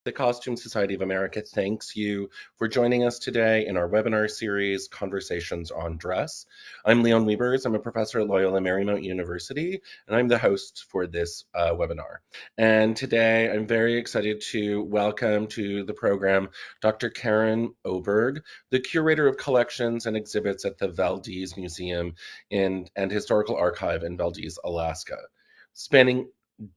The Costume Society of America thanks you for joining us today in our webinar series, Conversations on Dress. I'm Leon Wiebers. I'm a professor at Loyola Marymount University, and I'm the host for this webinar. And today I'm very excited to welcome to the program Dr. Caren Oberg, the Curator of Collections and Exhibits at the Valdez Museum and Historical Archive in Valdez, Alaska. Spanning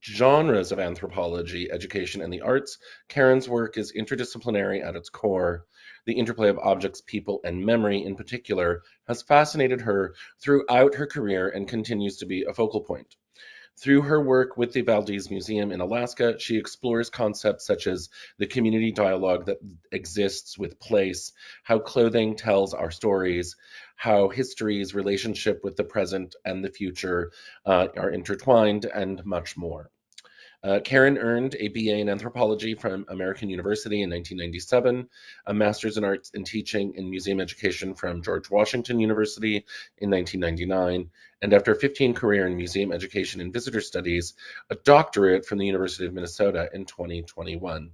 genres of anthropology, education, and the arts, Caren's work is interdisciplinary at its core. The interplay of objects, people, and memory in particular has fascinated her throughout her career and continues to be a focal point. Through her work with the Valdez Museum in Alaska, she explores concepts such as the community dialogue that exists with place, how clothing tells our stories, how history's relationship with the present and the future are intertwined, and much more. Caren earned a BA in anthropology from American University in 1997, a master's in arts and teaching in museum education from George Washington University in 1999, and after a 15 career in museum education and visitor studies, a doctorate from the University of Minnesota in 2021.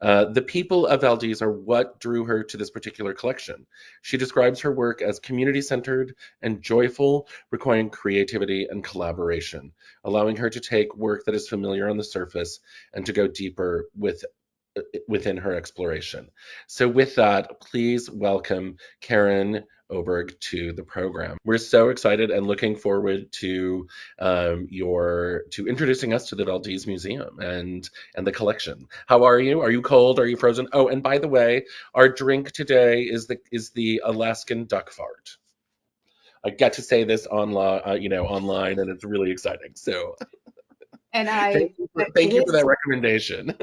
The people of Valdez are what drew her to this particular collection. She describes her work as community-centered and joyful, requiring creativity and collaboration, allowing her to take work that is familiar on the surface and to go deeper within her exploration. So with that, please welcome Caren Oberg to the program. We're so excited and looking forward to introducing us to the Valdez Museum and the collection. How are you? Are you cold? Are you frozen? Oh, and by the way, our drink today is the Alaskan duck fart. I get to say this online, and it's really exciting. So And thank you for that recommendation.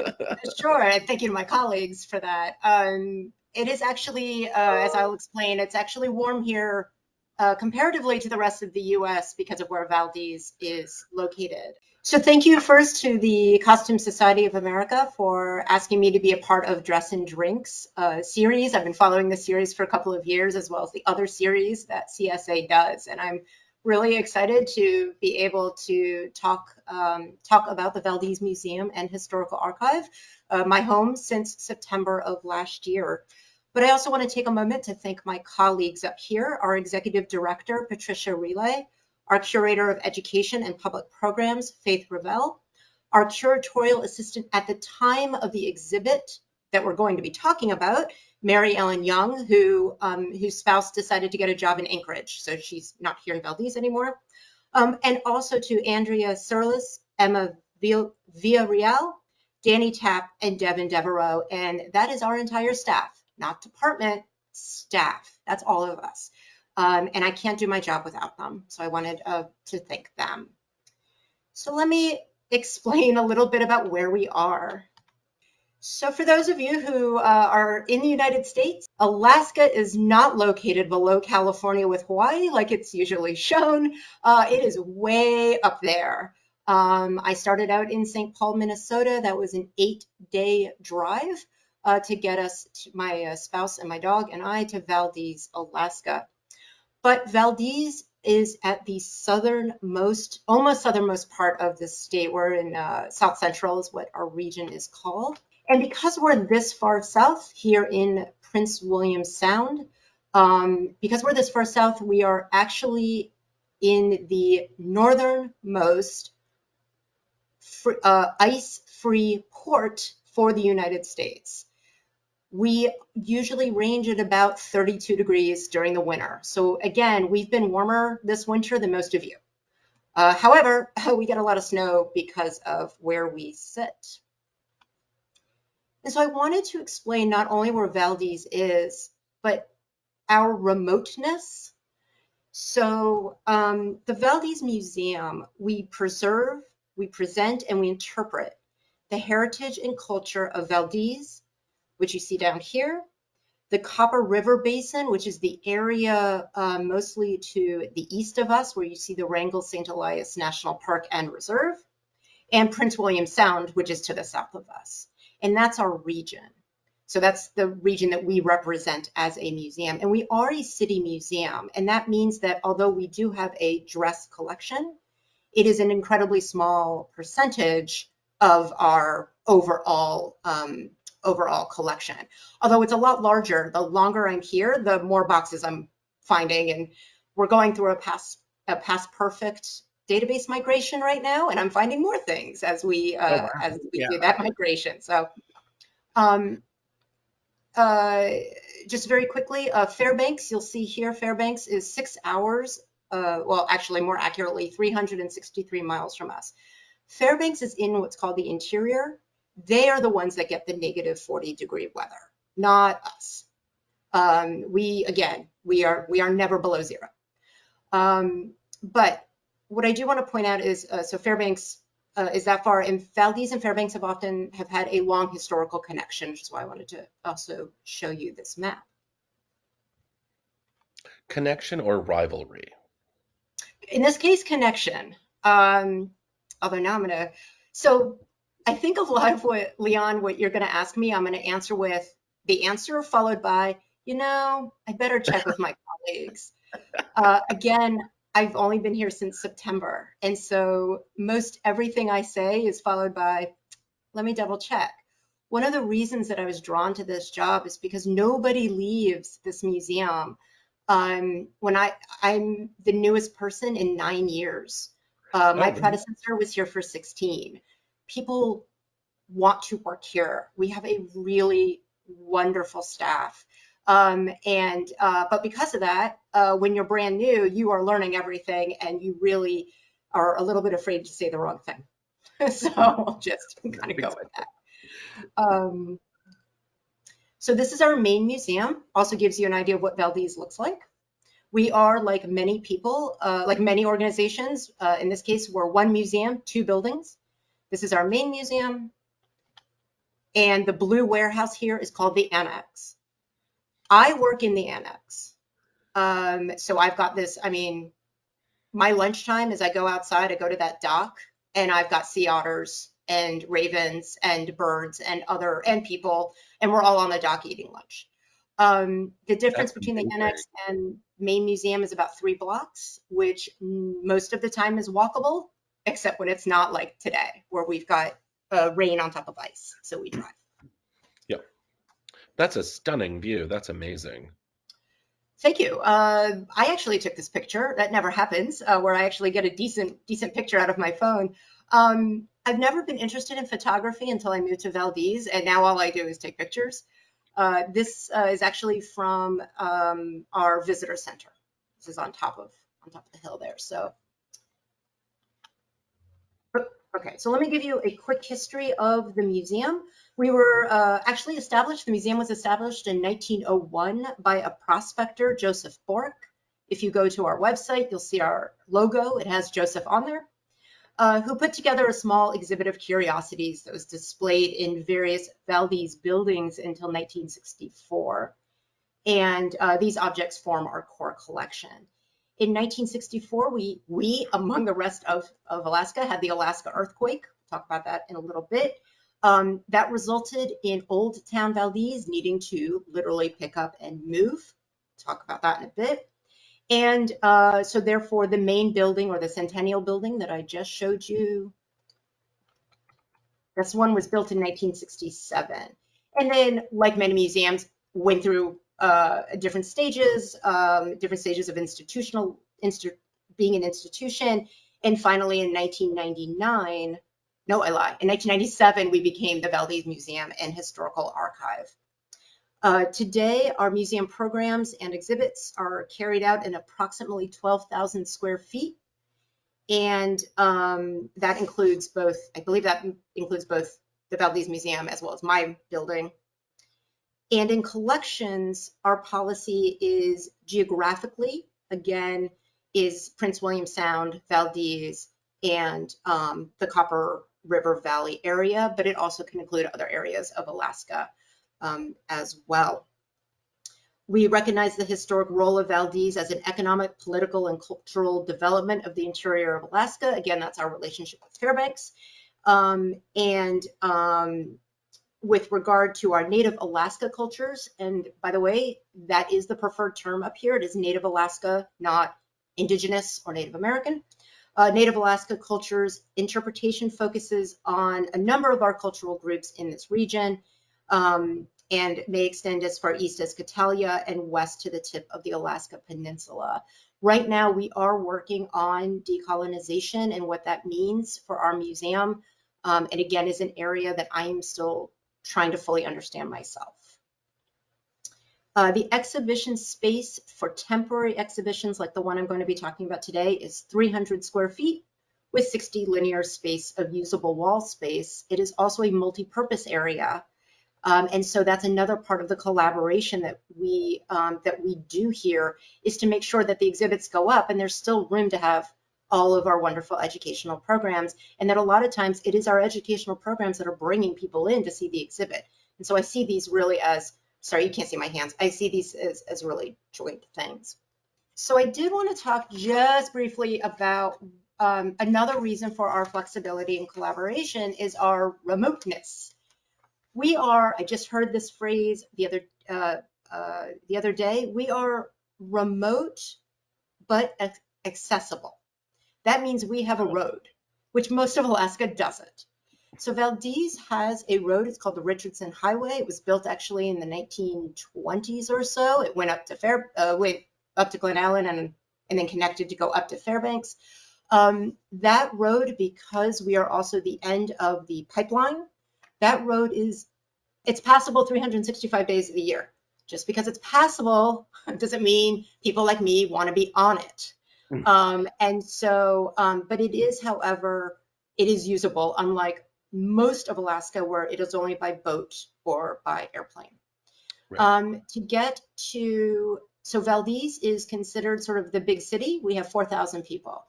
sure, and thank you to my colleagues for that. It is actually, as I'll explain, it's actually warm here comparatively to the rest of the US because of where Valdez is located. So thank you first to the Costume Society of America for asking me to be a part of Dress and Drinks series. I've been following the series for a couple of years, as well as the other series that CSA does. And I'm really excited to be able to talk about the Valdez Museum and Historical Archive, my home since September of last year. But I also want to take a moment to thank my colleagues up here, our Executive Director, Patricia Relay, our Curator of Education and Public Programs, Faith Ravel, our Curatorial Assistant at the time of the exhibit that we're going to be talking about, Mary Ellen Young, whose spouse decided to get a job in Anchorage, so she's not here in Valdez anymore. And also to Andrea Surlis, Emma Villarreal, Danny Tapp, and Devin Devereaux. And that is our entire staff, not department, staff. That's all of us. And I can't do my job without them. So I wanted to thank them. So let me explain a little bit about where we are. So for those of you who are in the United States, Alaska is not located below California with Hawaii like it's usually shown. It is way up there. I started out in St. Paul, Minnesota. That was an 8-day drive to get us, my spouse and my dog and I, to Valdez, Alaska. But Valdez is at the almost southernmost part of the state. We're in South Central is what our region is called. And because we're this far south here in Prince William Sound, because we're this far south, we are actually in the northernmost ice-free port for the United States. We usually range at about 32 degrees during the winter. So again, we've been warmer this winter than most of you. However, we get a lot of snow because of where we sit. And so I wanted to explain not only where Valdez is, but our remoteness. So the Valdez Museum, we preserve, we present, and we interpret the heritage and culture of Valdez, which you see down here, the Copper River Basin, which is the area mostly to the east of us, where you see the Wrangell-St. Elias National Park and Reserve, and Prince William Sound, which is to the south of us. And that's our region. So that's the region that we represent as a museum. And we are a city museum. And that means that although we do have a dress collection, it is an incredibly small percentage of our overall overall collection. Although it's a lot larger, the longer I'm here, the more boxes I'm finding. And we're going through a past perfect database migration right now, and I'm finding more things as we Oh, wow. do that migration. So um, uh, just very quickly, Fairbanks, you'll see here, Fairbanks is 6 hours, well, actually more accurately, 363 miles from us. Fairbanks is in what's called the interior. They are the ones that get the negative 40-degree weather, not us. We are never below zero. But what I do want to point out is, so Fairbanks is that far, and Valdez and Fairbanks have had a long historical connection, which is why I wanted to also show you this map. Connection or rivalry? In this case, connection. Although now so I think a lot of what you're going to ask me, I'm going to answer with the answer followed by, I better check with my colleagues. Again, I've only been here since September. And so most everything I say is followed by, let me double check. One of the reasons that I was drawn to this job is because nobody leaves this museum. I'm the newest person in 9 years. My predecessor was here for 16. People want to work here. We have a really wonderful staff. But because of that, when you're brand new, you are learning everything and you really are a little bit afraid to say the wrong thing. So I'll just kind of go with that. So this is our main museum. Also gives you an idea of what Valdez looks like. We are, like many people, like many organizations, in this case, we're one museum, 2 buildings. This is our main museum. And the blue warehouse here is called the Annex. I work in the Annex. So I've got this, my lunchtime is I go outside, I go to that dock, and I've got sea otters and ravens and birds and people, and we're all on the dock eating lunch. The difference between the Annex and main museum is about 3 blocks, which most of the time is walkable, except when it's not like today, where we've got rain on top of ice, so we drive. Yeah, that's a stunning view. That's amazing. Thank you. I actually took this picture. That never happens, where I actually get a decent picture out of my phone. I've never been interested in photography until I moved to Valdez, and now all I do is take pictures. This is actually from our visitor center. This is on top of the hill there. So, okay. So let me give you a quick history of the museum. We were actually established. The museum was established in 1901 by a prospector, Joseph Bork. If you go to our website, you'll see our logo. It has Joseph on there. Who put together a small exhibit of curiosities that was displayed in various Valdez buildings until 1964. And these objects form our core collection. In 1964, we among the rest of Alaska, had the Alaska earthquake. We'll talk about that in a little bit. That resulted in Old Town Valdez needing to literally pick up and move. Talk about that in a bit. And so therefore, the main building, or the Centennial building that I just showed you, this one was built in 1967. And then, like many museums, went through different stages of being an institution. And finally, in 1999, no, I lie. In 1997, we became the Valdez Museum and Historical Archive. Today, our museum programs and exhibits are carried out in approximately 12,000 square feet. And that includes both, I believe that includes both the Valdez Museum as well as my building. And in collections, our policy is geographically, again, is Prince William Sound, Valdez, and the Copper River Valley area, but it also can include other areas of Alaska as well. We recognize the historic role of Valdez as an economic, political, and cultural development of the interior of Alaska. Again, that's our relationship with Fairbanks. With regard to our Native Alaska cultures, and by the way, that is the preferred term up here. It is Native Alaska, not Indigenous or Native American. Native Alaska cultures interpretation focuses on a number of our cultural groups in this region. and may extend as far east as Catalia and west to the tip of the Alaska Peninsula. Right now, we are working on decolonization and what that means for our museum. And again, is an area that I am still trying to fully understand myself. The exhibition space for temporary exhibitions like the one I'm going to be talking about today is 300 square feet with 60 linear space of usable wall space. It is also a multi-purpose area. And so that's another part of the collaboration that we do here, is to make sure that the exhibits go up and there's still room to have all of our wonderful educational programs, and that a lot of times it is our educational programs that are bringing people in to see the exhibit. And so I see these really as, sorry, you can't see my hands. I see these as really joint things. So I did want to talk just briefly about another reason for our flexibility and collaboration is our remoteness. We are, I just heard this phrase the other day, we are remote but accessible. That means we have a road, which most of Alaska doesn't. So Valdez has a road, it's called the Richardson Highway. It was built actually in the 1920s or so. It went up to Glen Allen and then connected to go up to Fairbanks. That road, because we are also the end of the pipeline, that road it's passable 365 days of the year. Just because it's passable doesn't mean people like me want to be on it. And so, but it is, however, it is usable, unlike most of Alaska where it is only by boat or by airplane. Right. So Valdez is considered sort of the big city. We have 4,000 people.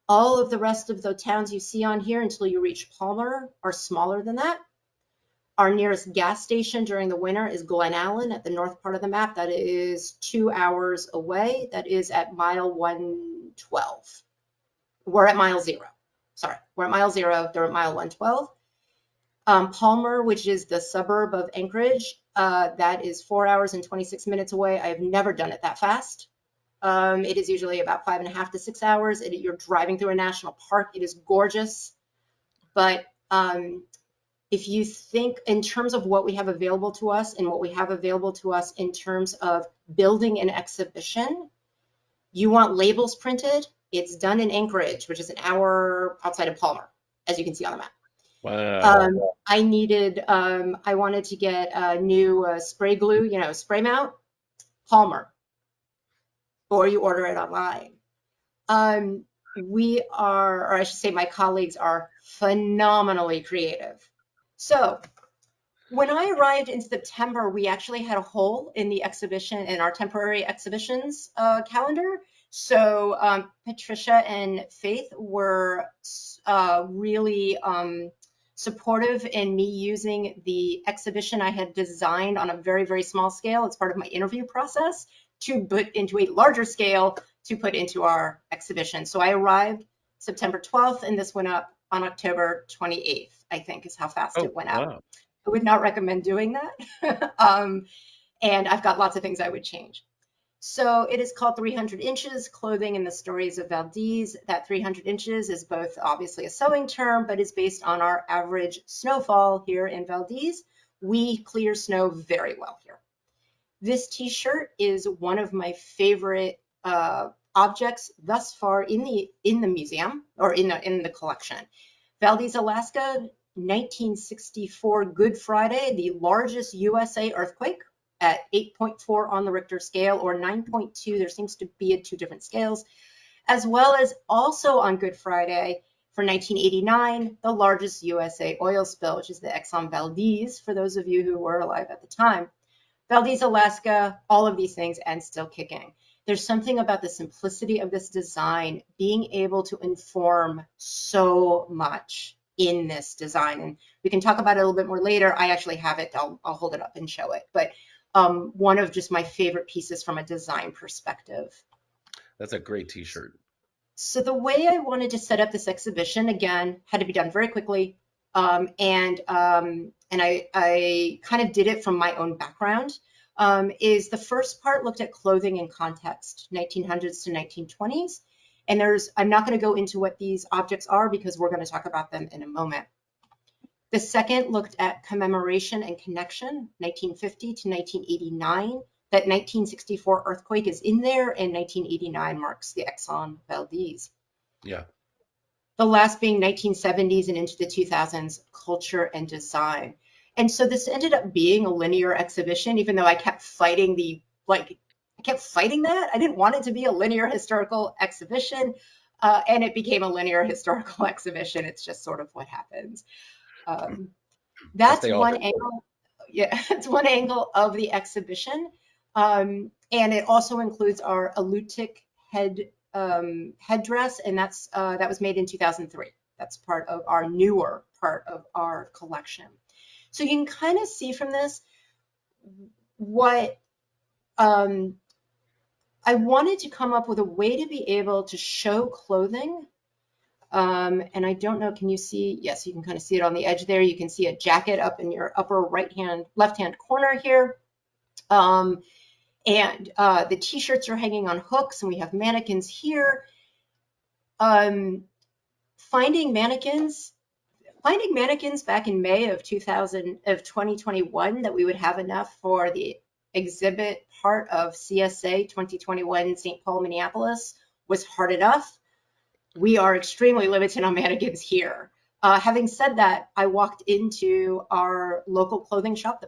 All of the rest of the towns you see on here until you reach Palmer are smaller than that. Our nearest gas station during the winter is Glen Allen at the north part of the map. That is 2 hours away. That is at mile 112. We're at mile 0. Sorry, we're at mile 0. They're at mile 112. Palmer, which is the suburb of Anchorage, that is 4 hours and 26 minutes away. I have never done it that fast. It is usually about 5.5 to 6 hours. You're driving through a national park. It is gorgeous. But if you think in terms of what we have available to us and what we have available to us in terms of building an exhibition, you want labels printed, it's done in Anchorage, which is an hour outside of Palmer, as you can see on the map. Wow. I wanted to get a new spray glue, spray mount, Palmer, or you order it online. We are, or I should say my colleagues are phenomenally creative. So when I arrived in September, we actually had a hole in the exhibition, in our temporary exhibitions calendar. So Patricia and Faith were really supportive in me using the exhibition I had designed on a very, very small scale as part of my interview process to put into a larger scale to put into our exhibition. So I arrived September 12th, and this went up on October 28th, I think is how fast it went up. Wow. I would not recommend doing that. And I've got lots of things I would change. So it is called 300 Inches, Clothing and the Stories of Valdez. That 300 inches is both obviously a sewing term, but is based on our average snowfall here in Valdez. We clear snow very well here. This t-shirt is one of my favorite objects thus far in the museum, or in the collection. Valdez, Alaska, 1964 Good Friday, the largest USA earthquake at 8.4 on the Richter scale, or 9.2. There seems to be 2 different scales, as well as also on Good Friday for 1989, the largest USA oil spill, which is the Exxon Valdez, for those of you who were alive at the time. Valdez, Alaska, all of these things, and still kicking. There's something about the simplicity of this design being able to inform so much in this design. And we can talk about it a little bit more later. I actually have it. I'll hold it up and show it. But one of just my favorite pieces from a design perspective. That's a great t-shirt. So the way I wanted to set up this exhibition, again, had to be done very quickly. And I kind of did it from my own background, is the first part looked at clothing and context, 1900s to 1920s. And I'm not going to go into what these objects are because we're going to talk about them in a moment. The second looked at commemoration and connection, 1950 to 1989. That 1964 earthquake is in there, and 1989 marks the Exxon Valdez. Yeah. The last being 1970s and into the 2000s, culture and design. And so this ended up being a linear exhibition, even though I kept fighting I kept fighting that. I didn't want it to be a linear historical exhibition, and it became a linear historical exhibition. It's just sort of what happens. Um, As that's they all one do. angle. Yeah, it's one angle of the exhibition, and it also includes our elutic headdress, and that was made in 2003. That's part of our newer part of our collection. So you can kind of see from this what um, I wanted to come up with a way to be able to show clothing. And I don't know, can you see? Yes, you can kind of see it on the edge there. You can see a jacket up in your upper left-hand corner here. And the t-shirts are hanging on hooks, and we have mannequins here. Um, finding mannequins back in May of 2021 that we would have enough for the exhibit part of CSA 2021 St. Paul, Minneapolis was hard enough. We are extremely limited on mannequins here. Having said that, I walked into our local clothing shop, the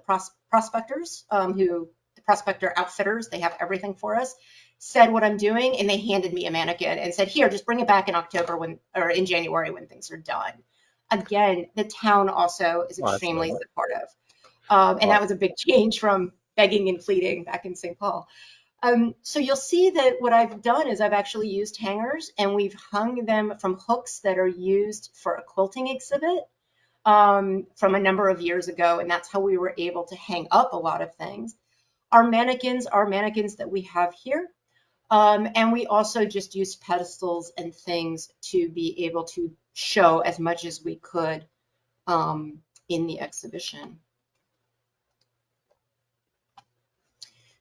Prospectors, the Prospector Outfitters, they have everything for us, said what I'm doing, and they handed me a mannequin and said, here, just bring it back in October or in January when things are done. Again, the town also is extremely Awesome. supportive. And that Awesome. was a big change from begging and pleading back in St. Paul. So you'll see that what I've done is I've actually used hangers, and we've hung them from hooks that are used for a quilting exhibit from a number of years ago, and that's how we were able to hang up a lot of things. Our mannequins are mannequins that we have here, and we also just used pedestals and things to be able to show as much as we could in the exhibition.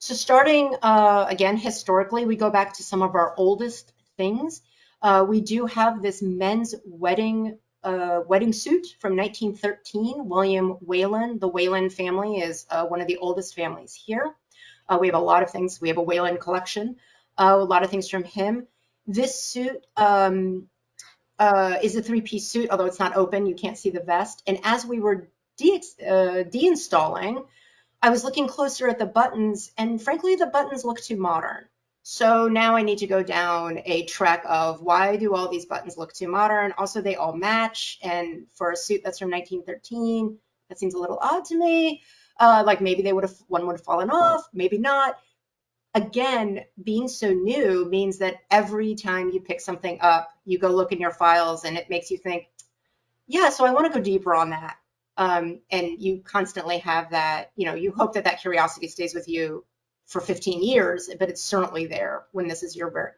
So starting again, historically, we go back to some of our oldest things. We do have this men's wedding suit from 1913, William Whalen. The Whalen family is one of the oldest families here. We have a lot of things. We have a Whalen collection, a lot of things from him. This suit is a three-piece suit, although it's not open. You can't see the vest. And as we were deinstalling, I was looking closer at the buttons, and frankly, the buttons look too modern. So now I need to go down a track of why do all these buttons look too modern? Also, they all match, and for a suit that's from 1913, that seems a little odd to me. Like maybe one would have fallen off, maybe not. Again, being so new means that every time you pick something up, you go look in your files, and it makes you think, yeah, so I want to go deeper on that. And you constantly have that, you hope that that curiosity stays with you for 15 years, but it's certainly there when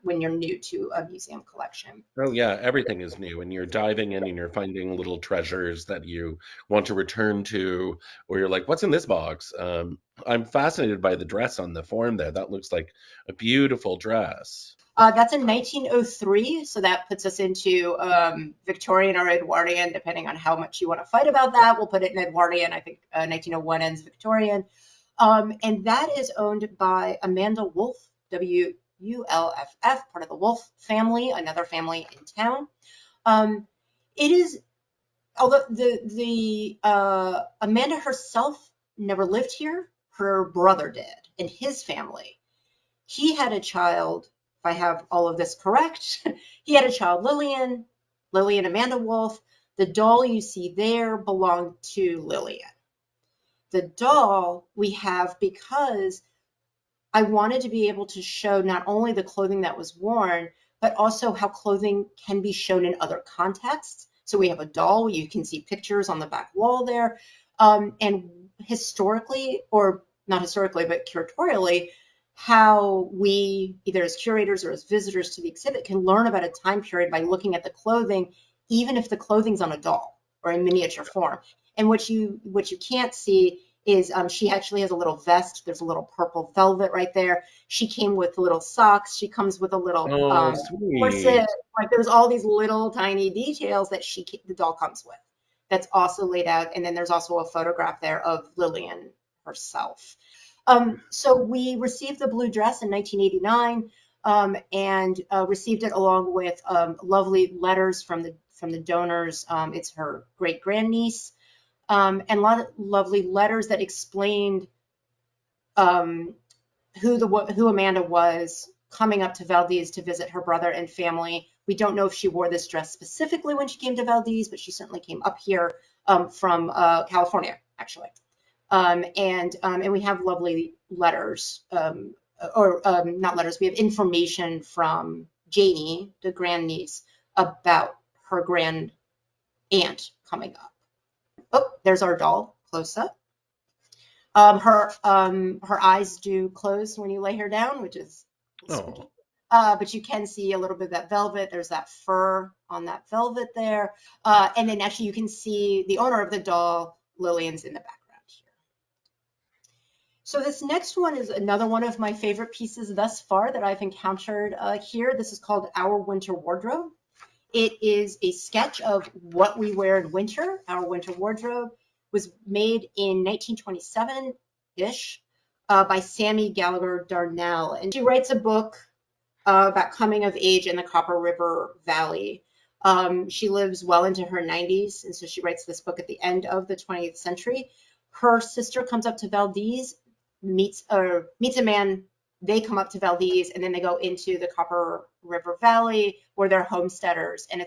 when you're new to a museum collection. Oh yeah, everything is new, and you're diving in and you're finding little treasures that you want to return to, or you're like, "What's in this box?" I'm fascinated by the dress on the form there. That looks like a beautiful dress. That's in 1903, so that puts us into Victorian or Edwardian, depending on how much you want to fight about that. We'll put it in Edwardian. I think 1901 ends Victorian. And that is owned by Amanda Wolff, WULFF, part of the Wolff family, another family in town. It is, although the Amanda herself never lived here, her brother did, and his family. He had a child, if I have all of this correct, he had a child, Lillian Amanda Wolff. The doll you see there belonged to Lillian. The doll we have because I wanted to be able to show not only the clothing that was worn, but also how clothing can be shown in other contexts. So we have a doll, you can see pictures on the back wall there. And historically, or not historically, but curatorially, how we, either as curators or as visitors to the exhibit, can learn about a time period by looking at the clothing, even if the clothing's on a doll or in miniature form. And what you can't see is she actually has a little vest. There's a little purple velvet right there. She came with little socks. She comes with a little Oh, corset. sweet. Like there's all these little tiny details that the doll comes with. that's also laid out. And then there's also a photograph there of Lillian herself. So we received the blue dress in 1989, and received it along with lovely letters from the donors. It's her great grandniece, and a lot of lovely letters that explained who Amanda was, coming up to Valdez to visit her brother and family. We don't know if she wore this dress specifically when she came to Valdez, but she certainly came up here from California, actually. And we have lovely letters, not letters. We have information from Janie, the grandniece, about her grand aunt coming up. Oh, there's our doll close up. Her eyes do close when you lay her down, which is spooky. But you can see a little bit of that velvet. There's that fur on that velvet there. And then actually you can see the owner of the doll, Lillian's, in the background here. So this next one is another one of my favorite pieces thus far that I've encountered here. This is called Our Winter Wardrobe. It is a sketch of what we wear in winter. Our winter wardrobe was made in 1927-ish by Sammy Gallagher Darnell. And she writes a book about coming of age in the Copper River Valley. She lives well into her 90s, and so she writes this book at the end of the 20th century. Her sister comes up to Valdez, meets a man. They come up to Valdez, and then they go into the Copper River Valley where they're homesteaders, and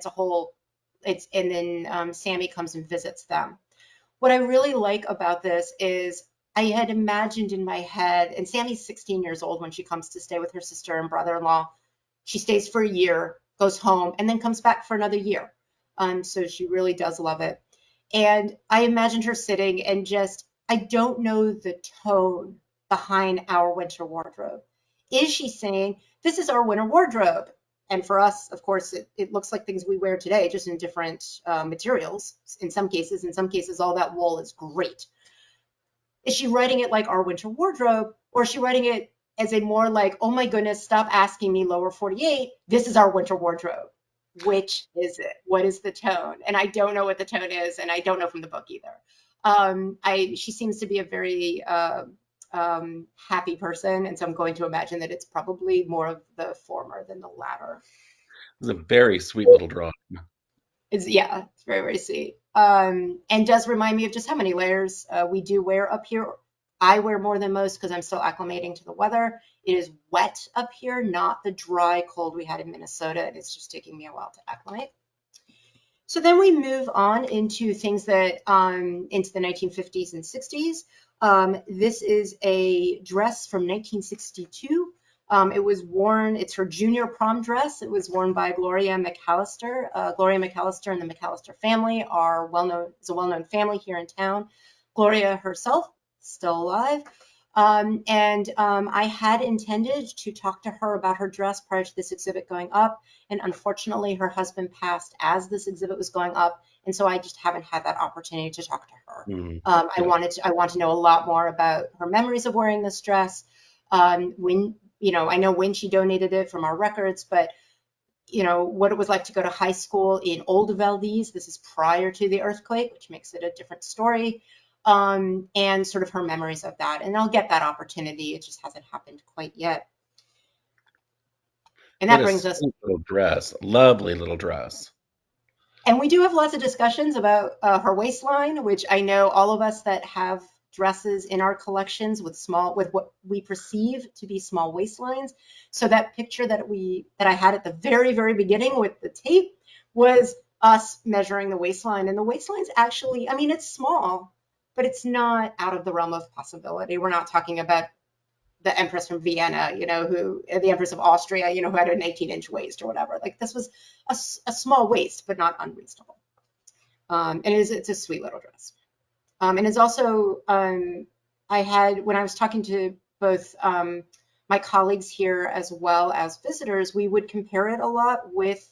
and then Sammy comes and visits them. What I really like about this is I had imagined in my head, and Sammy's 16 years old when she comes to stay with her sister and brother-in-law. She stays for a year, goes home, and then comes back for another year. So she really does love it. And I imagined her sitting and I don't know the tone behind Our Winter Wardrobe. Is she saying, this is our winter wardrobe? And for us, of course, it looks like things we wear today, just in different materials. In some cases, all that wool is great. Is she writing it like Our Winter Wardrobe, or is she writing it as a more like, oh my goodness, stop asking me, lower 48, this is our winter wardrobe? Which is it? What is the tone? And I don't know what the tone is, and I don't know from the book either. She seems to be a very happy person, and so I'm going to imagine that it's probably more of the former than the latter. It's a very sweet little drawing. It's very, very sweet. And does remind me of just how many layers we do wear up here. I wear more than most because I'm still acclimating to the weather. It is wet up here, not the dry cold we had in Minnesota, and it's just taking me a while to acclimate. So then we move on into things that into the 1950s and 60s. This is a dress from 1962. It was worn, it's her junior prom dress. It was worn by Gloria McAllister. Gloria McAllister and the McAllister family is a well-known family here in town. Gloria herself, still alive. I had intended to talk to her about her dress prior to this exhibit going up. And unfortunately, her husband passed as this exhibit was going up. And so I just haven't had that opportunity to talk to her. I want to know a lot more about her memories of wearing this dress. I know when she donated it from our records, but what it was like to go to high school in Old Valdez. This is prior to the earthquake, which makes it a different story. And sort of her memories of that. And I'll get that opportunity. It just hasn't happened quite yet. And that brings us little dress, lovely little dress. And we do have lots of discussions about her waistline, which I know all of us that have dresses in our collections with what we perceive to be small waistlines. So that picture that I had at the very, very beginning with the tape was us measuring the waistline. And the waistline's actually, it's small, but it's not out of the realm of possibility. We're not talking about the Empress from Vienna, the Empress of Austria, who had an 18-inch waist or whatever. Like this was a small waist, but not unreasonable. And it's a sweet little dress. And it's also, when I was talking to both my colleagues here as well as visitors, we would compare it a lot with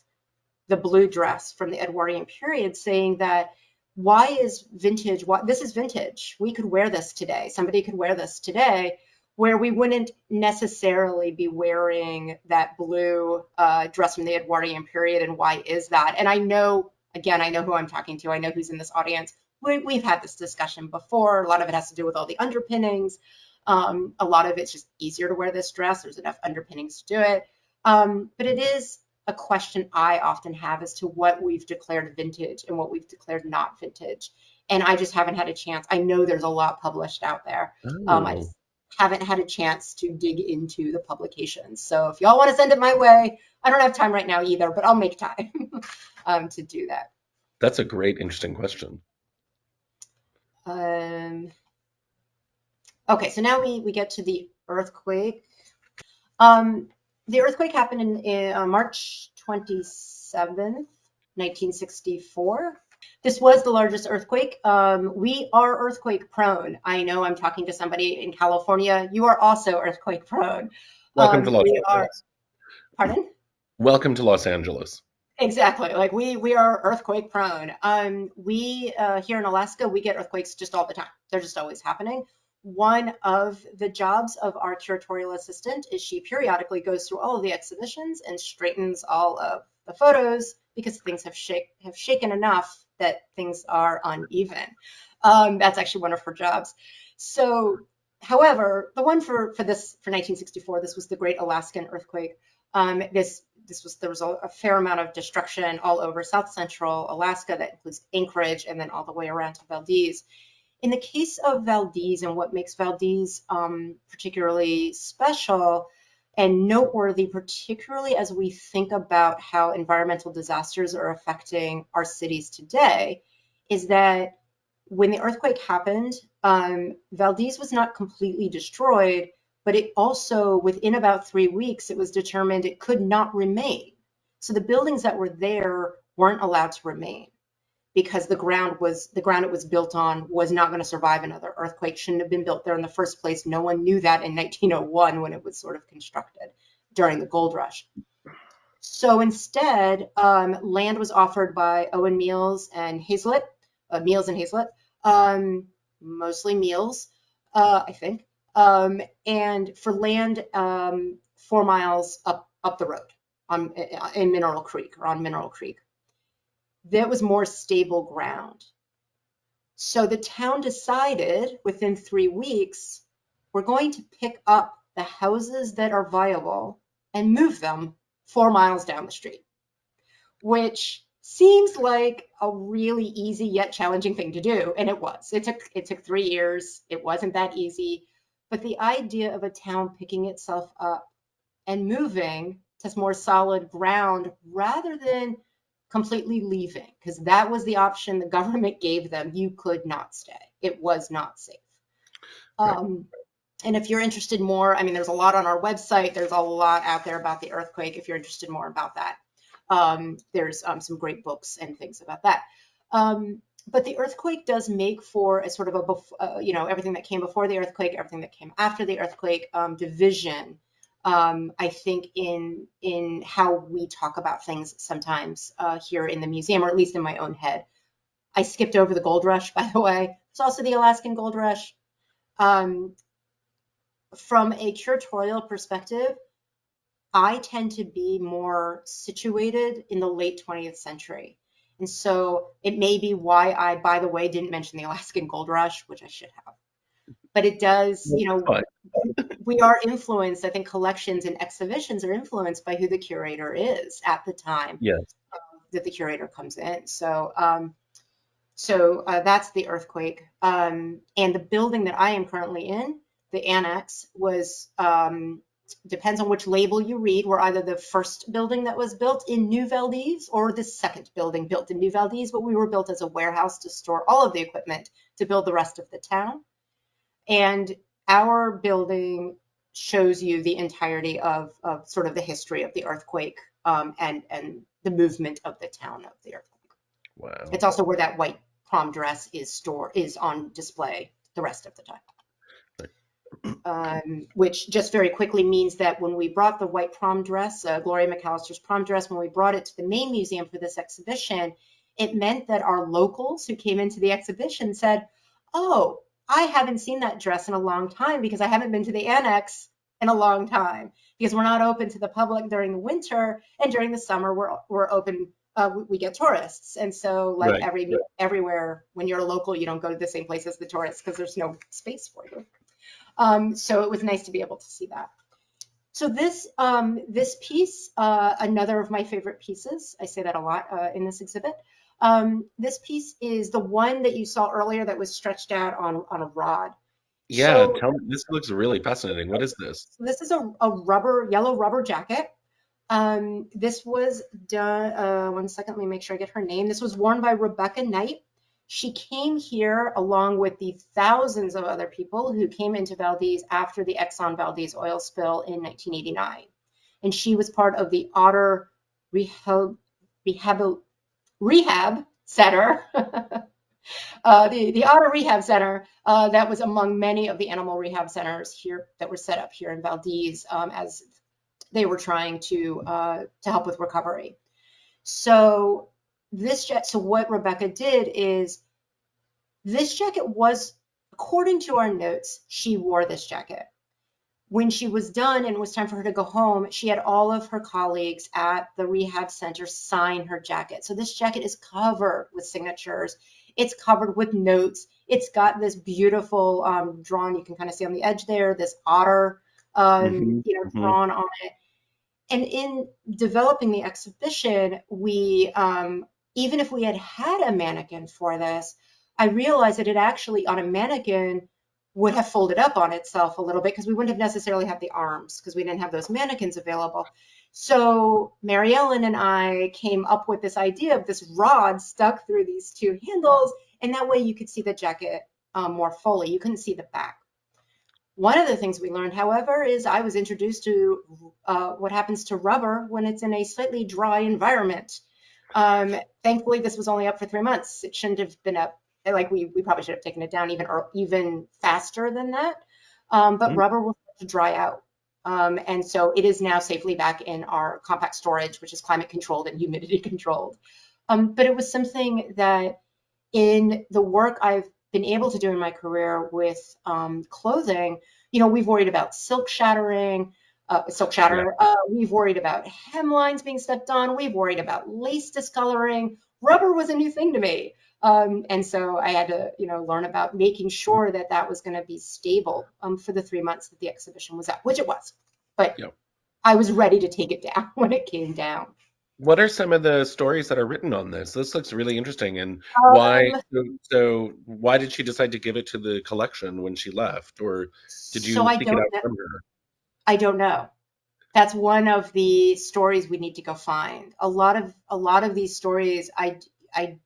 the blue dress from the Edwardian period, saying that why is vintage, this is vintage. We could wear this today. Somebody could wear this today, where we wouldn't necessarily be wearing that blue dress from the Edwardian period. And why is that? And I know Again, I know who I'm talking to. I know who's in this audience. We've had this discussion before. A lot of it has to do with all the underpinnings. A lot of it's just easier to wear this dress. There's enough underpinnings to do it. But it is a question I often have as to what we've declared vintage and what we've declared not vintage. And I just haven't had a chance. I know there's a lot published out there. I Oh, just haven't had a chance to dig into the publications. So if y'all want to send it my way, I don't have time right now either, but I'll make time to do that. that's a great, interesting question. Okay, so now we get to the earthquake. Um, the earthquake happened in March 27th, 1964. This was the largest earthquake. We are earthquake prone. I know I'm talking to somebody in California. You are also earthquake prone. Welcome to Los We are, Angeles. pardon? Welcome to Los Angeles. Exactly. Like we are earthquake prone. We here in Alaska, we get earthquakes just all the time. They're just always happening. One of the jobs of our curatorial assistant is she periodically goes through all of the exhibitions and straightens all of the photos because things have shaken enough that things are uneven. That's actually one of her jobs. So, however, the one for 1964, this was the Great Alaskan Earthquake. There was a fair amount of destruction all over South Central Alaska that includes Anchorage and then all the way around to Valdez. In the case of Valdez and what makes Valdez particularly special and noteworthy, particularly as we think about how environmental disasters are affecting our cities today, is that when the earthquake happened, Valdez was not completely destroyed, but it also, within about 3 weeks, it was determined it could not remain. So the buildings that were there weren't allowed to remain because the ground it was built on was not going to survive another earthquake. Shouldn't have been built there in the first place. No one knew that in 1901 when it was sort of constructed during the gold rush. So instead, land was offered by Owen Meals and Hazlett, mostly Meals, I think, and for land 4 miles up the road in Mineral Creek or on Mineral Creek. That was more stable ground. So the town decided within 3 weeks, we're going to pick up the houses that are viable and move them 4 miles down the street, which seems like a really easy yet challenging thing to do. And it was. It took 3 years. It wasn't that easy. But the idea of a town picking itself up and moving to more solid ground rather than completely leaving, because that was the option the government gave them. You could not stay. It was not safe. Right. And if you're interested more, I mean, there's a lot on our website. There's a lot out there about the earthquake if you're interested more about that. There's some great books and things about that. But the earthquake does make for a sort of everything that came before the earthquake, everything that came after the earthquake, division. I think in how we talk about things sometimes here in the museum, or at least in my own head. I skipped over the gold rush, by the way. It's also the Alaskan gold rush. From a curatorial perspective, I tend to be more situated in the late 20th century. And so it may be why I, by the way, didn't mention the Alaskan gold rush, which I should have. But it does, Fine. we are influenced, I think collections and exhibitions are influenced by who the curator is at the time Yes. that the curator comes in. So that's the earthquake. And the building that I am currently in, the annex, was, depends on which label you read, we're either the first building that was built in New Valdez or the second building built in New Valdez, but we were built as a warehouse to store all of the equipment to build the rest of the town. And our building shows you the entirety of sort of the history of the earthquake and the movement of the town of the earthquake. Wow. It's also where that white prom dress is on display the rest of the time. Which just very quickly means that when we brought the white prom dress, Gloria McAllister's prom dress, when we brought it to the main museum for this exhibition, it meant that our locals who came into the exhibition said, "Oh, I haven't seen that dress in a long time because I haven't been to the annex in a long time because we're not open to the public during the winter, and during the summer we're open we get tourists. And so like Right. everywhere, when you're a local, you don't go to the same place as the tourists because there's no space for you. So it was nice to be able to see that. So this piece, another of my favorite pieces, I say that a lot in this exhibit. This piece is the one that you saw earlier that was stretched out on a rod. Yeah, So tell me, this looks really fascinating. What is this? this is a yellow rubber jacket. This was done, one second, let me make sure I get her name. This was worn by Rebecca Knight. She came here along with the thousands of other people who came into Valdez after the Exxon Valdez oil spill in 1989. And she was part of the Otter Rehab, Rehab Center, the Otter Rehab Center that was among many of the animal rehab centers here that were set up here in Valdez as they were trying to help with recovery. So so what Rebecca did is this jacket was, according to our notes, she wore this jacket. When she was done and it was time for her to go home, she had all of her colleagues at the rehab center sign her jacket. So this jacket is covered with signatures. It's covered with notes. It's got this beautiful drawn, you can kind of see on the edge there, this otter, Hmm. Hmm. drawn on it. And in developing the exhibition, we, even if we had had a mannequin for this, I realized that it actually on a mannequin would have folded up on itself a little bit because we wouldn't have necessarily had the arms because we didn't have those mannequins available. So Mary Ellen and I came up with this idea of this rod stuck through these two handles, and that way you could see the jacket more fully. You couldn't see the back. One of the things we learned, however, is I was introduced to what happens to rubber when it's in a slightly dry environment. Thankfully, this was only up for 3 months. It shouldn't have been up. Like we probably should have taken it down even faster than that. But rubber will start to dry out. And so it is now safely back in our compact storage, which is climate controlled and humidity controlled. But it was something that in the work I've been able to do in my career with clothing, we've worried about silk shattering, silk Yeah. shatter. We've worried about hemlines being stepped on. We've worried about lace discoloring. Rubber was a new thing to me. And so I had to, learn about making sure that that was going to be stable for the 3 months that the exhibition was up, which it was. But Yeah. I was ready to take it down when it came down. What are some of the stories that are written on this? This looks really interesting. And Um, so why did she decide to give it to the collection when she left? Or did so you I seek it don't out know. from her? I don't know. That's one of the stories we need to go find. A lot of these stories, I I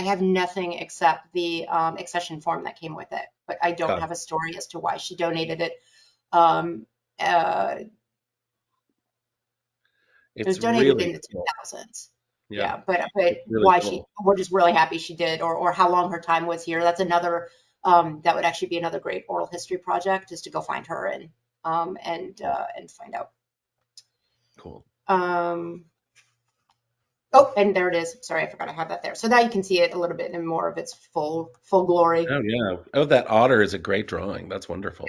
have nothing except the accession form that came with it, but I don't God, have a story as to why she donated it. Um, uh, it was it's donated really in the cool. 2000s. Yeah, Yeah, but it's really why cool. we're just really happy she did, or how long her time was here. That's another, that would actually be another great oral history project, is to go find her and find out. Cool. Um, oh, and there it is. Sorry, I forgot I had that there. So now you can see it a little bit in more of its full glory. Oh yeah. Oh, that otter is a great drawing. That's Yeah. wonderful.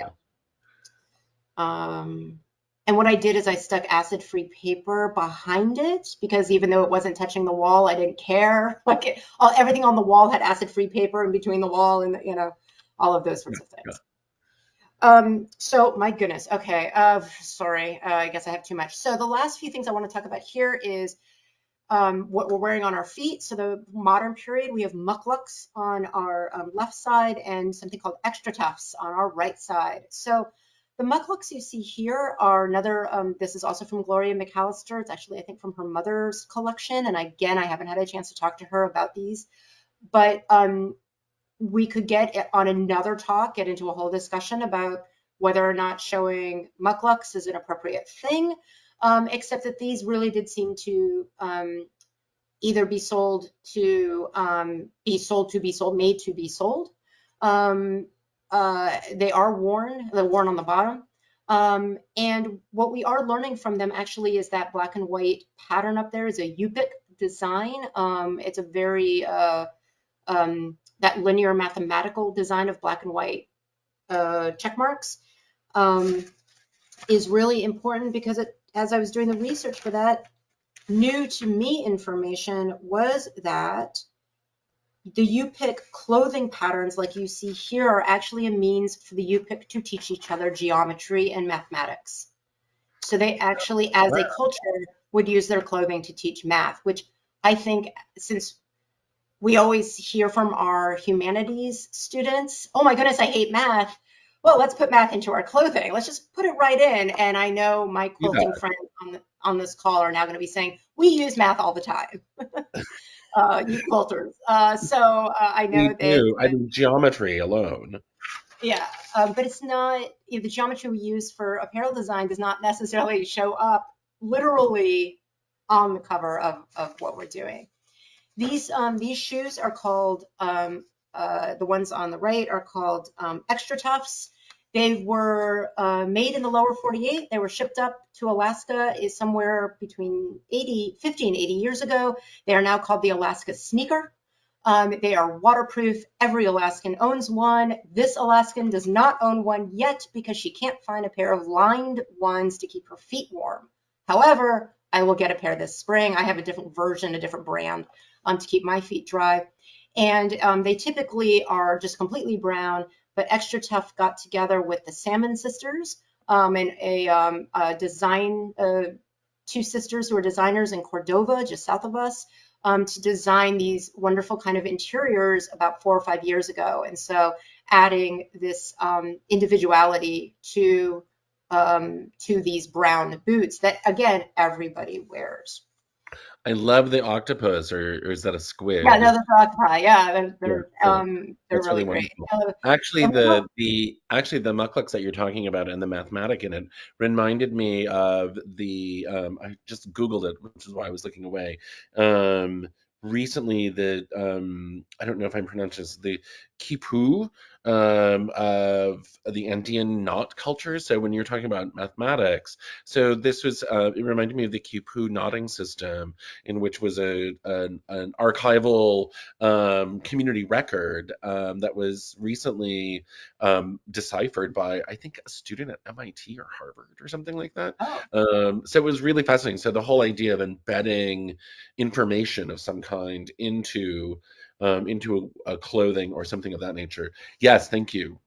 Um, and what I did is I stuck acid-free paper behind it because even though it wasn't touching the wall, I didn't care. Like everything on the wall had acid-free paper in between the wall and all of those Yeah, sorts of yeah. things. So my goodness. Okay. Sorry. I guess I have too much. So the last few things I want to talk about here is what we're wearing on our feet. So the modern period, we have mucklucks on our left side and something called extra tufts on our right side. So the mucklucks you see here are another, this is also from Gloria McAllister. It's actually, I think, from her mother's collection. And again, I haven't had a chance to talk to her about these, but we could get on another talk, get into a whole discussion about whether or not showing mucklucks is an appropriate thing. Except that these really did seem to either be sold to be sold, made to be sold. Um, they're worn on the bottom. And what we are learning from them actually is that black and white pattern up there is a Yupik design. It's a very that linear mathematical design of black and white check marks is really important because as I was doing the research for that, new to me information was that the UPIC clothing patterns, like you see here, are actually a means for the UPIC to teach each other geometry and mathematics. So they actually, as a culture, would use their clothing to teach math, which I think, since we always hear from our humanities students, oh my goodness, I hate math. Well, let's put math into our clothing. Let's just put it right in. And I know my quilting friends on this call are now going to be saying, we use math all the time. You quilters. I know We that, do. I mean, geometry alone. yeah, but it's not, the geometry we use for apparel design does not necessarily show up literally on the cover of what we're doing. These shoes are called, the ones on the right are called Extra Toughs. They were made in the lower 48. They were shipped up to Alaska is somewhere between 50 and 80 years ago. They are now called the Alaska Sneaker. They are waterproof. Every Alaskan owns one. This Alaskan does not own one yet because she can't find a pair of lined ones to keep her feet warm. However, I will get a pair this spring. I have a different version, a different brand, to keep my feet dry. And they typically are just completely brown, but Extra Tough got together with the Salmon Sisters and a design, two sisters who are designers in Cordova, just south of us, to design these wonderful kind of interiors about 4 or 5 years ago. And so adding this individuality to these brown boots that, again, everybody wears. I love the octopus, or is that a Yeah, squid? no, they're octopi. Yeah, Yeah, they're cool. they're That's really really great. wonderful. Actually, And we don't- the mucklucks that you're talking about and the mathematic in it reminded me of the I just Googled it, which is why I was looking away. Um, Recently, I don't know if I'm pronouncing this, the Kipu of the Andean knot culture. So when you're talking about mathematics, so this was it reminded me of the Kipu knotting system, in which was an archival community record that was recently deciphered by, I think, a student at MIT or Harvard or something like that. oh, So it was really fascinating. So the whole idea of embedding information of some kind into a clothing or something of that nature. Yes, thank you.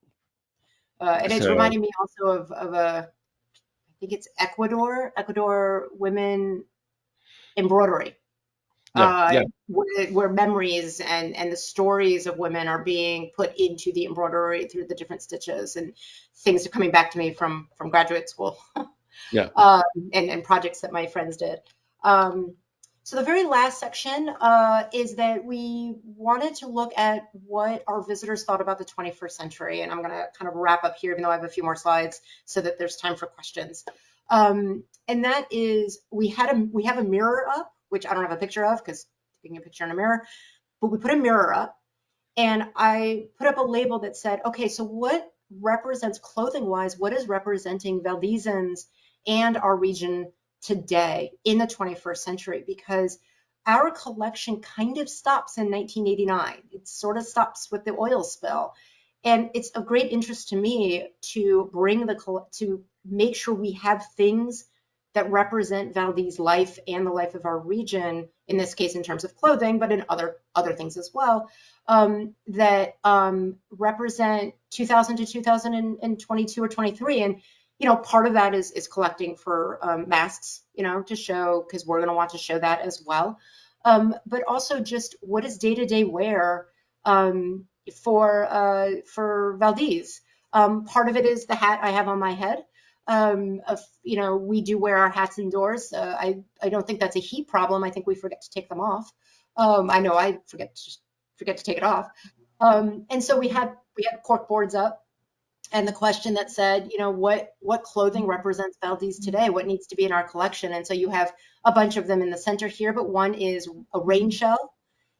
and it's So reminding me also of I think it's Ecuador women embroidery, yeah, yeah. where memories and the stories of women are being put into the embroidery through the different stitches, and things are coming back to me from graduate school. Yeah. And projects that my friends did. So the very last section is that we wanted to look at what our visitors thought about the 21st century. And I'm going to kind of wrap up here, even though I have a few more slides, so that there's time for questions. And that is, we have a mirror up, which I don't have a picture of because taking a picture in a mirror, but we put a mirror up, and I put up a label that said, okay, so what represents, clothing wise, what is representing Valdezans and our region today in the 21st century? Because our collection kind of stops in 1989. It sort of stops with the oil spill. And it's of great interest to me to to make sure we have things that represent Valdez life and the life of our region, in this case in terms of clothing, but in other things as well, that represent 2000 to 2022 or 23. And part of that is collecting for masks, to show, because we're going to want to show that as well. But also just what is day-to-day wear for Valdez. Part of it is the hat I have on my head. We do wear our hats indoors. I don't think that's a heat problem. I think we forget to take them off. I know I forget to take it off. And so we had cork boards up, and the question that said, what clothing represents Valdez today? What needs to be in our collection? And so you have a bunch of them in the center here, but one is a rain shell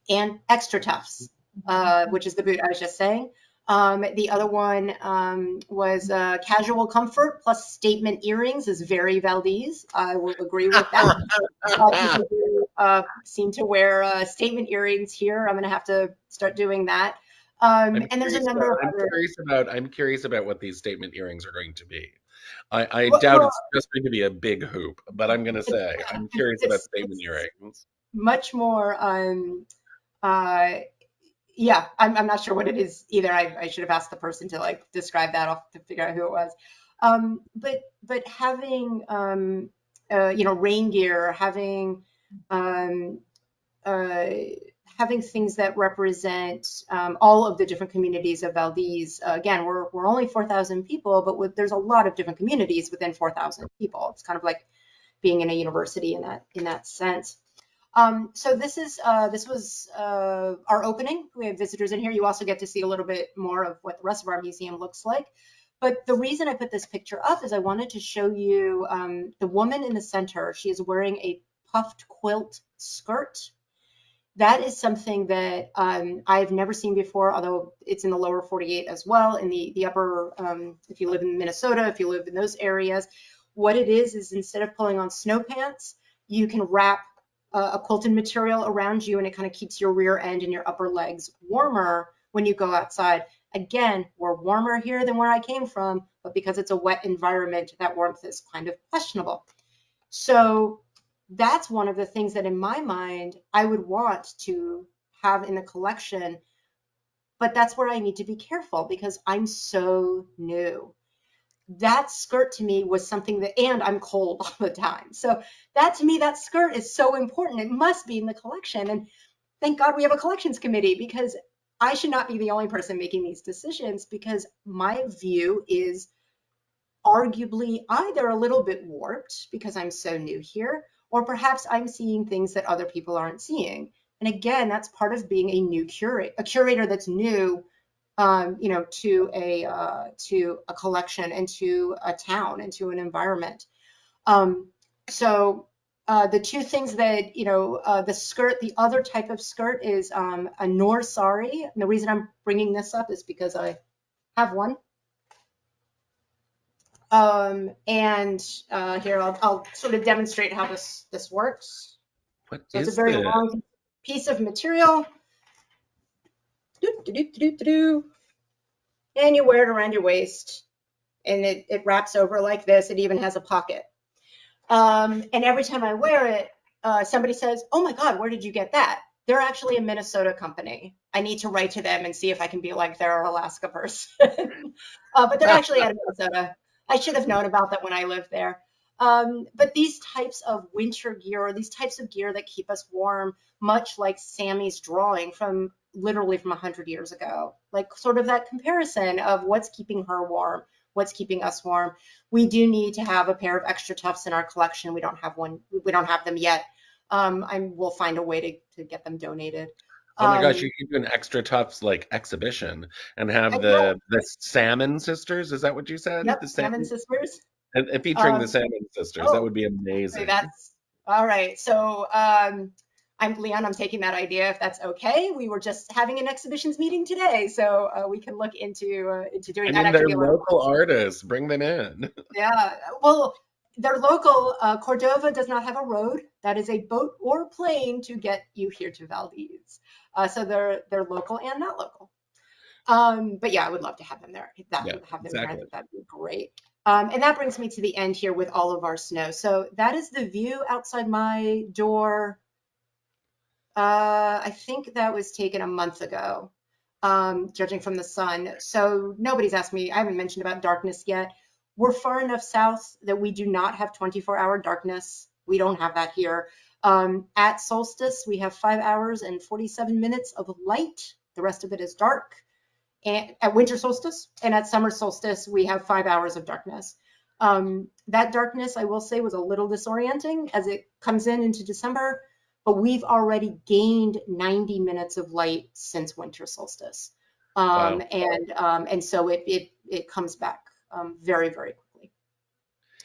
and Extra Toughs, which is the boot I was just saying. The other one was casual comfort plus statement earrings is very Valdez. I will agree with that. People do seem to wear statement earrings here. I'm going to have to start doing that. And there's a number of other. I'm curious about what these statement earrings are going to be. I Well, doubt well, it's just going to be a big hoop, but I'm going to it's say I'm curious about statement it's earrings. much more uh yeah, I'm not sure what it is either. I should have asked the person to like describe that off to figure out who it was. But having rain gear, um, uh, having things that represent all of the different communities of Valdez. Again, we're only 4,000 people, but there's a lot of different communities within 4,000 people. It's kind of like being in a university in that sense. So this was our opening. We have visitors in here. You also get to see a little bit more of what the rest of our museum looks like. But the reason I put this picture up is I wanted to show you the woman in the center. She is wearing a puffed quilt skirt. That is something that I've never seen before, although it's in the lower 48 as well. In the upper, if you live in Minnesota, if you live in those areas, what it is instead of pulling on snow pants, you can wrap a quilted material around you, and it kind of keeps your rear end and your upper legs warmer when you go outside. Again, we're warmer here than where I came from, but because it's a wet environment, that warmth is kind of questionable. So that's one of the things that in my mind I would want to have in the collection, but that's where I need to be careful because I'm so new. That skirt to me was something that, and I'm cold all the time. So that to me, that skirt is so important. It must be in the collection. And thank God we have a collections committee because I should not be the only person making these decisions because my view is arguably either a little bit warped because I'm so new here, or perhaps I'm seeing things that other people aren't seeing. And again, that's part of being a new a curator that's new, to a collection and to a town and to an environment. Um, so the two things that the skirt, the other type of skirt is a Nor sari. And the reason I'm bringing this up is because I have one. And here I'll sort of demonstrate how this works. What So it's a is very this? long piece of material. Doo, doo, doo, doo, doo. And you wear it around your waist, and it wraps over like this. It even has a pocket. And every time I wear it, somebody says, "Oh my God, where did you get that?" They're actually a Minnesota company. I need to write to them and see if I can be like their Alaska person. But they're actually out of Minnesota. I should have known about that when I lived there. But these types of winter gear, or these types of gear that keep us warm, much like Sammy's drawing from literally from 100 years ago, like sort of that comparison of what's keeping her warm, what's keeping us warm. We do need to have a pair of extra tufts in our collection. We don't have one. We don't have them yet. We'll find a way to get them donated. Oh my gosh, you Um, could do an extra tufts like exhibition and I have will. the Salmon Sisters. Is that what you said? Yep, The Salmon Salmon Sisters. and featuring the Um, Salmon Sisters. That oh, would be okay, amazing. that's all right. So I'm Leon. I'm taking that idea if that's okay. We were just having an exhibitions meeting today, so we can look into doing I that. mean, they're Actually, be a lot of local fun. artists. Bring them in. Yeah. Well, they're local. Cordova does not have a road. That is a boat or plane to get you here to Valdez. So they're local and not local. But yeah, I would love to have them there. Yeah, Have them here. I exactly. think that'd be great. And that brings me to the end here with all of our snow. So that is the view outside my door. I think that was taken a month ago, judging from the sun. So nobody's asked me. I haven't mentioned about darkness yet. We're far enough south that we do not have 24-hour darkness. We don't have that here. At solstice, we have 5 hours and 47 minutes of light. The rest of it is dark. And at winter solstice and at summer solstice, we have 5 hours of darkness. That darkness, I will say, was a little disorienting as it comes in into December, but we've already gained 90 minutes of light since winter solstice. Wow. And so it comes back very, very quickly.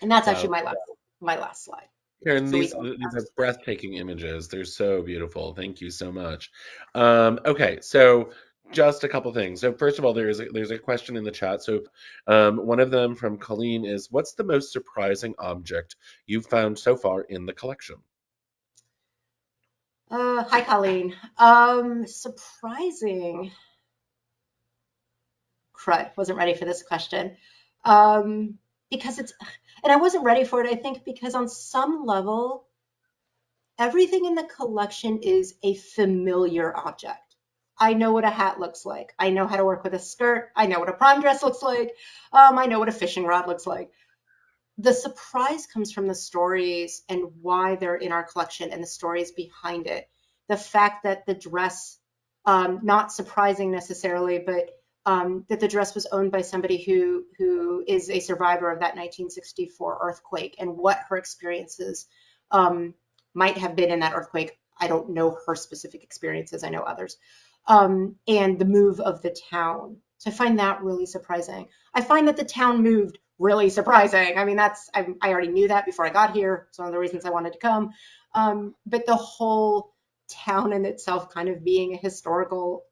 And that's actually Wow. my last slide. Karen, So we these are breathtaking images. They're so beautiful. Thank you so much. Okay, so just a couple things. So first of all, there's a question in the chat. So one of them from Colleen is, "What's the most surprising object you've found so far in the collection?" Hi, Colleen. Surprising. Crud, wasn't ready for this question. Um, because and I wasn't ready for it, I think, because on some level, everything in the collection is a familiar object. I know what a hat looks like. I know how to work with a skirt. I know what a prom dress looks like. I know what a fishing rod looks like. The surprise comes from the stories and why they're in our collection and the stories behind it. The fact that the dress, not surprising necessarily, but that the dress was owned by somebody who is a survivor of that 1964 earthquake and what her experiences um, might have been in that earthquake. I don't know her specific experiences. I know others. And the move of the town. So I find that really surprising. I find that the town moved really surprising. I mean, I already knew that before I got here. It's one of the reasons I wanted to come. But the whole town in itself kind of being a historical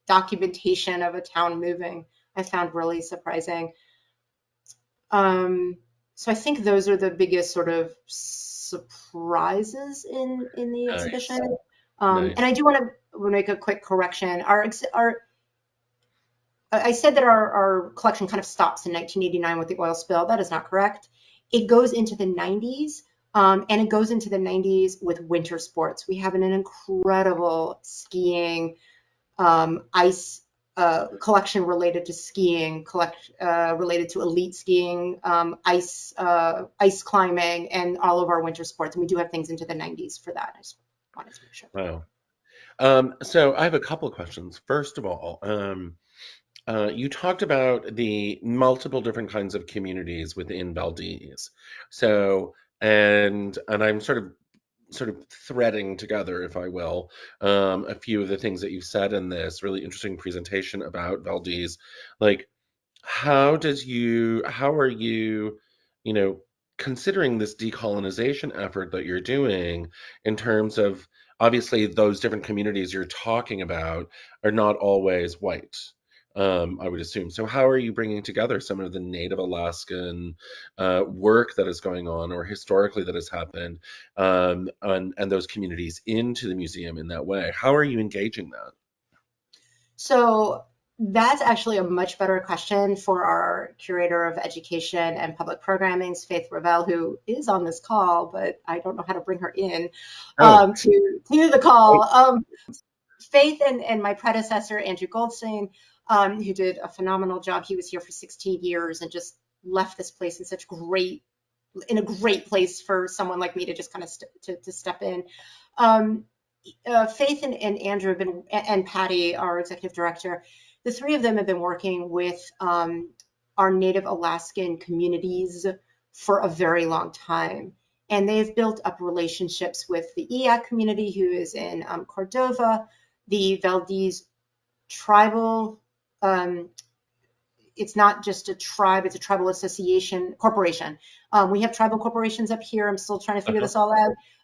documentation of a town moving, I found really surprising. So I think those are the biggest sort of surprises in the Nice, exhibition. And nice. I do want to make a quick correction. I said that our collection kind of stops in 1989 with the oil spill. That is not correct. It goes into the 90s, and it goes into the 90s with winter sports. We have an incredible skiing, ice collection related to skiing, related to elite skiing, ice climbing, and all of our winter sports. And we do have things into the 90s for that. I just wanted to make sure. Wow. So I have a couple of questions. First of all, you talked about the multiple different kinds of communities within Valdez. So, and I'm sort of threading together, if I will, a few of the things that you've said in this really interesting presentation about Valdez. Like, how are you, you know, considering this decolonization effort that you're doing in terms of obviously those different communities you're talking about are not always white, I would assume. So how are you bringing together some of the Native Alaskan work that is going on or historically that has happened, and those communities into the museum in that way? How are you engaging that? So that's actually a much better question for our curator of education and public programming, Faith Ravel, who is on this call, but I don't know how to bring her in Oh, to the call. Faith and my predecessor, Andrew Goldstein, who did a phenomenal job. He was here for 16 years and just left this place in a great place for someone like me to just kind of to step in. Um, Faith and Andrew have been, and Patty, our executive director, the three of them have been working with our Native Alaskan communities for a very long time. And they've built up relationships with the EAC community, who is in Cordova, the Valdez tribal. It's not just a tribe, it's a tribal association corporation. We have tribal corporations up here. I'm still trying to figure uh-huh. this all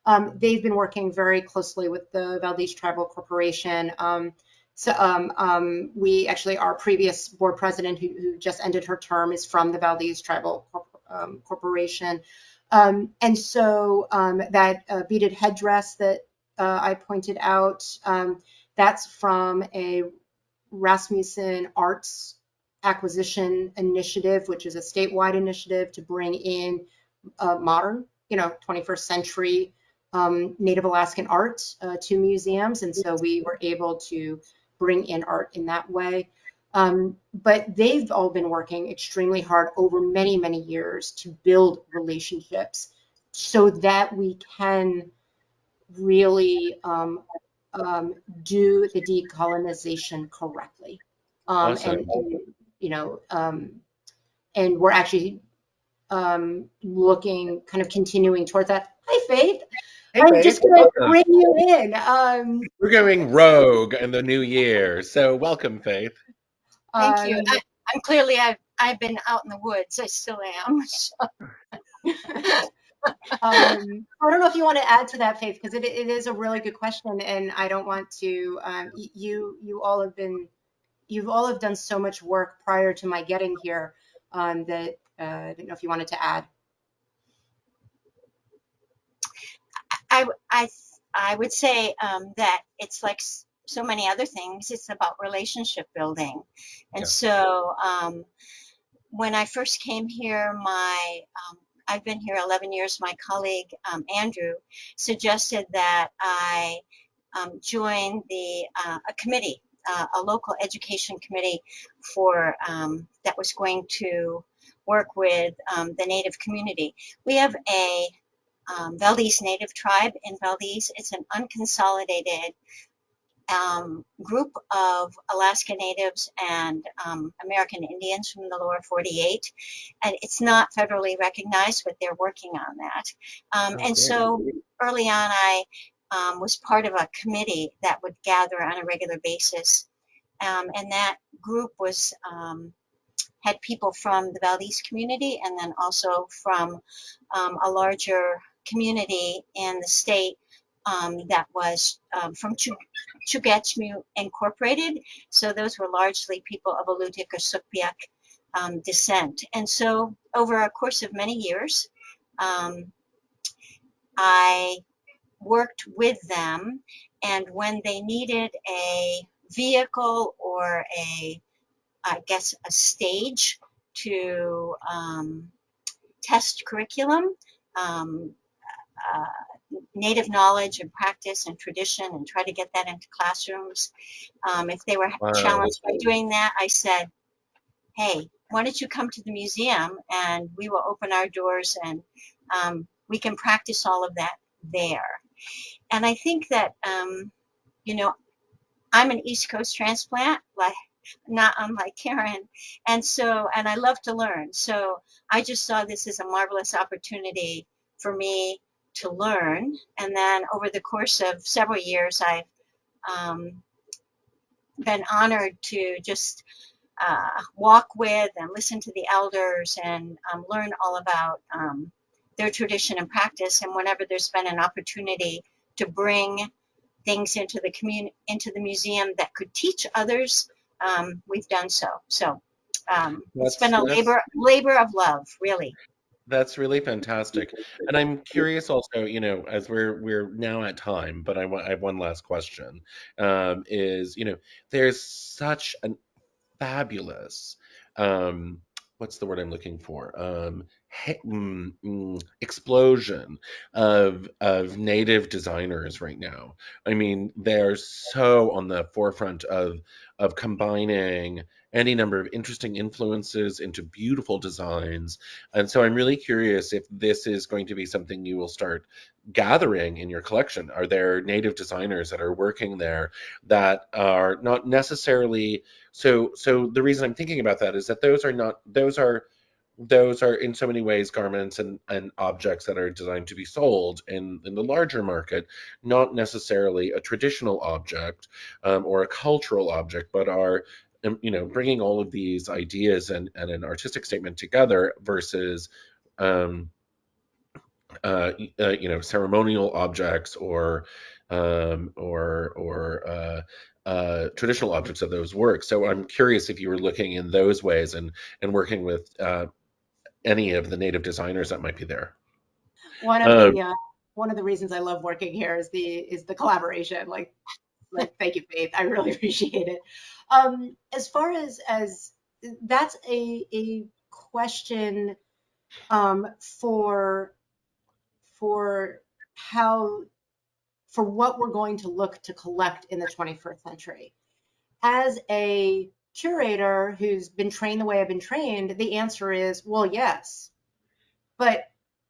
out. They've been working very closely with the Valdez Tribal Corporation. We actually, our previous board president who just ended her term is from the Valdez Tribal Corporation. That beaded headdress that I pointed out, that's from a Rasmussen Arts Acquisition Initiative, which is a statewide initiative to bring in modern, 21st century Native Alaskan art to museums. And so we were able to bring in art in that way. But they've all been working extremely hard over many, many years to build relationships so that we can really do the decolonization correctly. Um, and, Awesome. and, you know, and we're actually looking, kind of continuing towards that. Hi, Faith. Hey, I'm Faith, just going to welcome. bring you in. We're going rogue in the new year, so welcome, Faith. Thank you. Um, I'm clearly I've been out in the woods. I still am. I don't know if you want to add to that, Faith, because it is a really good question, and I don't want to. You've all have done so much work prior to my getting here that I didn't know if you wanted to add. I would say that it's like so many other things. It's about relationship building, and Yes. so when I first came here, I've been here 11 years. My colleague Andrew suggested that I join a committee, a local education committee for that was going to work with the Native community. We have a Valdez Native tribe in Valdez. It's an unconsolidated group of Alaska Natives and American Indians from the lower 48. And it's not federally recognized, but they're working on that. Oh, And great. so early on, I was part of a committee that would gather on a regular basis. And that group was had people from the Valdez community and then also from a larger community in the state that was from Chugachmu Incorporated. So those were largely people of Alutiiq or Sugpiaq descent. And so over a course of many years, I worked with them, and when they needed a vehicle or I guess a stage to test curriculum, um, native knowledge and practice and tradition, and try to get that into classrooms. If they were Wow. challenged by doing that, I said, hey, why don't you come to the museum and we will open our doors and we can practice all of that there. And I think that, you know, I'm an East Coast transplant, like not unlike Caren. And I love to learn. So I just saw this as a marvelous opportunity for me to learn. And then over the course of several years, I've um, been honored to just walk with and listen to the elders and learn all about their tradition and practice. And whenever there's been an opportunity to bring things into the museum that could teach others, we've done so. So it's been That's a that's labor of love, really. that's really fantastic. And I'm curious also, as we're now at time, but I have one last question. Is, there's such an fabulous, um, what's the word I'm looking for? Explosion of native designers right now. I mean, they're so on the forefront of combining any number of interesting influences into beautiful designs. And so I'm really curious if this is going to be something you will start gathering in your collection. Are there native designers that are working there that are not necessarily so the reason I'm thinking about that is that those are in so many ways garments and objects that are designed to be sold in the larger market, not necessarily a traditional object or a cultural object, but are bringing all of these ideas and an artistic statement together versus um, ceremonial objects or traditional objects of those works. So I'm curious if you were looking in those ways and working with any of the native designers that might be there. One of Um, the uh, one of the reasons I love working here is the collaboration. Like thank you, Faith. I really appreciate it. As far as that's a question for for how for what we're going to look to collect in the 21st century. As a curator who's been trained the way I've been trained, the answer is, well, yes. But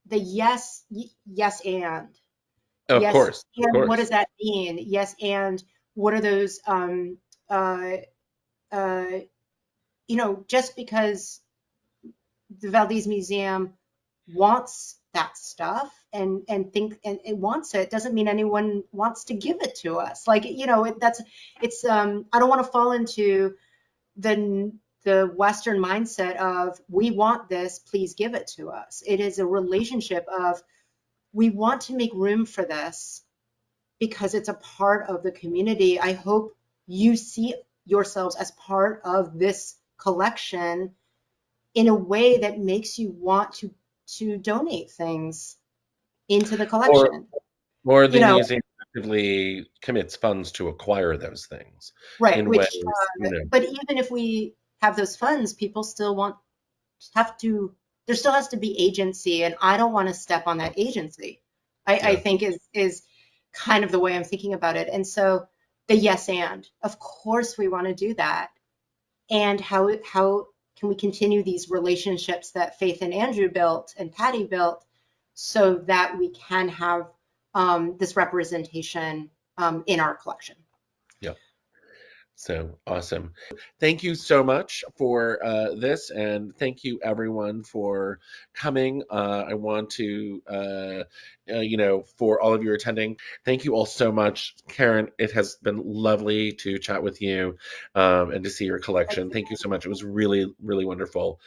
the yes, and of yes, course, of and what course. does that mean? Yes, and what are those? Uh, uh, just because the Valdez Museum wants that stuff and it wants it doesn't mean anyone wants to give it to us. Like, that's it's I don't want to fall into the Western mindset of we want this, please give it to us. It is a relationship of we want to make room for this because it's a part of the community. I hope you see yourselves as part of this collection in a way that makes you want to donate things into the Or collection. or You the know, museum actively commits funds to acquire those things right, in which ways. but even if we have those funds, people still want there still has to be agency, and I don't want to step on that agency. I think is kind of the way I'm thinking about it. And so the yes and, of course we want to do that. And how can we continue these relationships that Faith and Andrew built and Patty built so that we can have this representation in our collection? Yeah. So awesome. Thank you so much for this, and thank you everyone for coming. I want to, for all of you attending, thank you all so much. Caren, it has been lovely to chat with you and to see your collection. Thank you so much. It was really, really wonderful.